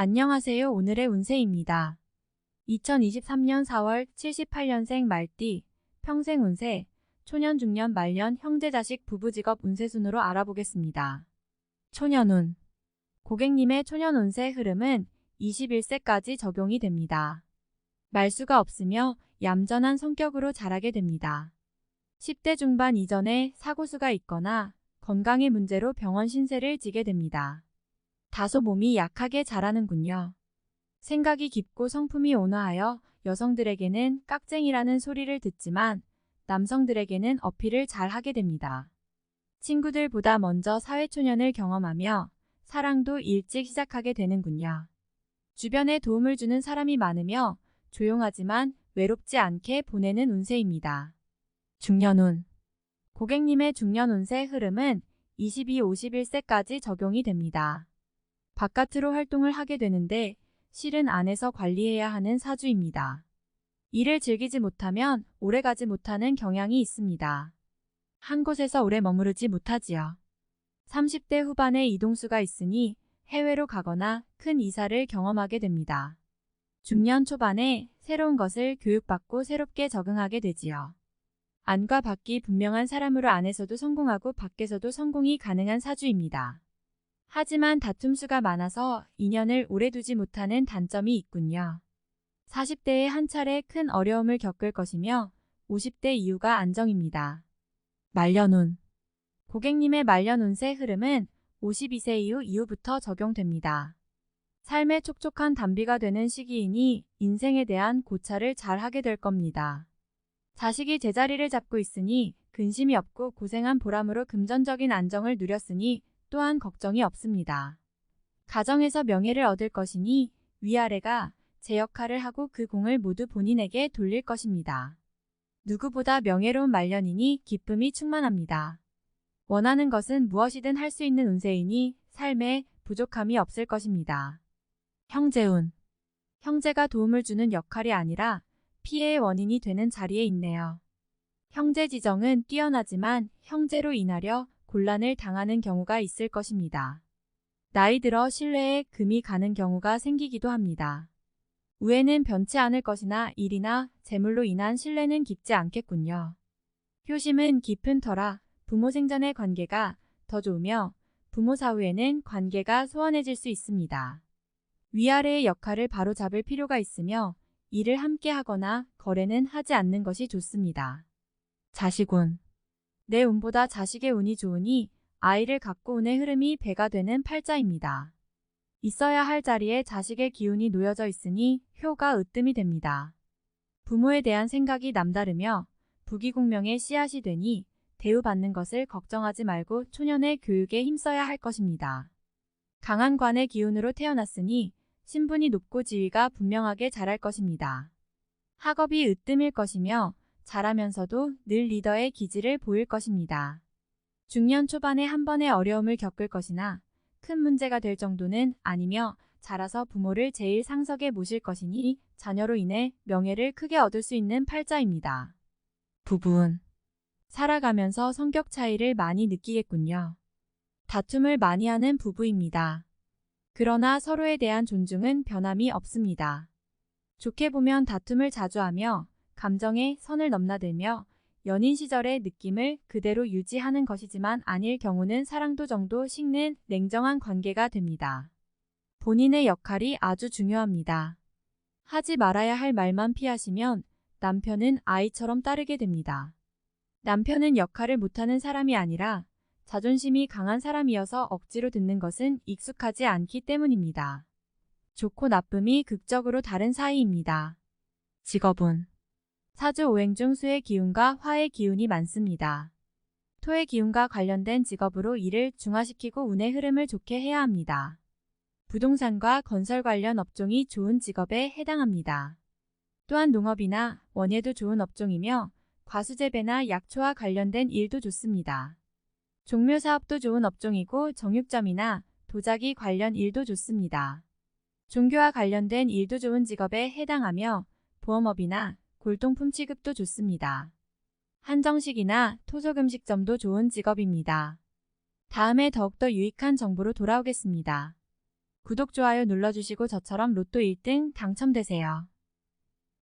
안녕하세요. 오늘의 운세입니다. 2023년 4월 78년생 말띠, 평생 운세, 초년 중년 말년 형제 자식 부부 직업 운세 순으로 알아보겠습니다. 초년운. 고객님의 초년 운세 흐름은 21세까지 적용이 됩니다. 말수가 없으며 얌전한 성격으로 자라게 됩니다. 10대 중반 이전에 사고수가 있거나 건강의 문제로 병원 신세를 지게 됩니다. 다소 몸이 약하게 자라는군요. 생각이 깊고 성품이 온화하여 여성들에게는 깍쟁이라는 소리를 듣지만 남성들에게는 어필을 잘 하게 됩니다. 친구들보다 먼저 사회초년을 경험하며 사랑도 일찍 시작하게 되는군요. 주변에 도움을 주는 사람이 많으며 조용하지만 외롭지 않게 보내는 운세입니다. 중년운. 고객님의 중년 운세 흐름은 22-51세까지 적용이 됩니다. 바깥으로 활동을 하게 되는데 실은 안에서 관리해야 하는 사주입니다. 일을 즐기지 못하면 오래가지 못하는 경향이 있습니다. 한 곳에서 오래 머무르지 못하지요. 30대 후반에 이동수가 있으니 해외로 가거나 큰 이사를 경험하게 됩니다. 중년 초반에 새로운 것을 교육받고 새롭게 적응하게 되지요. 안과 밖이 분명한 사람으로 안에서도 성공하고 밖에서도 성공이 가능한 사주입니다. 하지만 다툼수가 많아서 인연을 오래 두지 못하는 단점이 있군요. 40대에 한 차례 큰 어려움을 겪을 것이며 50대 이후가 안정입니다. 말년운. 고객님의 말년 운세 흐름은 52세 이후부터 적용됩니다. 삶의 촉촉한 단비가 되는 시기이니 인생에 대한 고찰을 잘 하게 될 겁니다. 자식이 제자리를 잡고 있으니 근심이 없고 고생한 보람으로 금전적인 안정을 누렸으니 또한 걱정이 없습니다. 가정에서 명예를 얻을 것이니 위아래가 제 역할을 하고 그 공을 모두 본인에게 돌릴 것입니다. 누구보다 명예로운 말년이니 기쁨이 충만합니다. 원하는 것은 무엇이든 할 수 있는 운세이니 삶에 부족함이 없을 것입니다. 형제운. 형제가 도움을 주는 역할이 아니라 피해의 원인이 되는 자리에 있네요. 형제 지정은 뛰어나지만 형제로 인하여 곤란을 당하는 경우가 있을 것입니다. 나이 들어 신뢰에 금이 가는 경우가 생기기도 합니다. 우애는 변치 않을 것이나 일이나 재물로 인한 신뢰는 깊지 않겠군요. 효심은 깊은 터라 부모 생전의 관계가 더 좋으며 부모 사후에는 관계가 소원해질 수 있습니다. 위아래의 역할을 바로잡을 필요가 있으며 일을 함께 하거나 거래는 하지 않는 것이 좋습니다. 자식운. 내 운보다 자식의 운이 좋으니 아이를 갖고 운의 흐름이 배가 되는 팔자입니다. 있어야 할 자리에 자식의 기운이 놓여져 있으니 효가 으뜸이 됩니다. 부모에 대한 생각이 남다르며 부귀공명의 씨앗이 되니 대우받는 것을 걱정하지 말고 초년의 교육에 힘써야 할 것입니다. 강한 관의 기운으로 태어났으니 신분이 높고 지위가 분명하게 자랄 것입니다. 학업이 으뜸일 것이며 잘하면서도 늘 리더의 기질을 보일 것입니다. 중년 초반에 한 번의 어려움을 겪을 것이나 큰 문제가 될 정도는 아니며 자라서 부모를 제일 상석에 모실 것이니 자녀로 인해 명예를 크게 얻을 수 있는 팔자입니다. 부부운. 살아가면서 성격 차이를 많이 느끼겠군요. 다툼을 많이 하는 부부입니다. 그러나 서로에 대한 존중은 변함이 없습니다. 좋게 보면 다툼을 자주 하며 감정의 선을 넘나들며 연인 시절의 느낌을 그대로 유지하는 것이지만 아닐 경우는 사랑도 정도 식는 냉정한 관계가 됩니다. 본인의 역할이 아주 중요합니다. 하지 말아야 할 말만 피하시면 남편은 아이처럼 따르게 됩니다. 남편은 역할을 못하는 사람이 아니라 자존심이 강한 사람이어서 억지로 듣는 것은 익숙하지 않기 때문입니다. 좋고 나쁨이 극적으로 다른 사이입니다. 직업운. 사주 오행 중 수의 기운과 화의 기운이 많습니다. 토의 기운과 관련된 직업으로 일을 중화시키고 운의 흐름을 좋게 해야 합니다. 부동산과 건설 관련 업종이 좋은 직업에 해당합니다. 또한 농업이나 원예도 좋은 업종이며 과수재배나 약초와 관련된 일도 좋습니다. 종묘사업도 좋은 업종이고 정육점이나 도자기 관련 일도 좋습니다. 종교와 관련된 일도 좋은 직업에 해당하며 보험업이나 골동품 취급도 좋습니다. 한정식이나 토속음식점도 좋은 직업입니다. 다음에 더욱더 유익한 정보로 돌아오겠습니다. 구독, 좋아요 눌러주시고 저처럼 로또 1등 당첨되세요.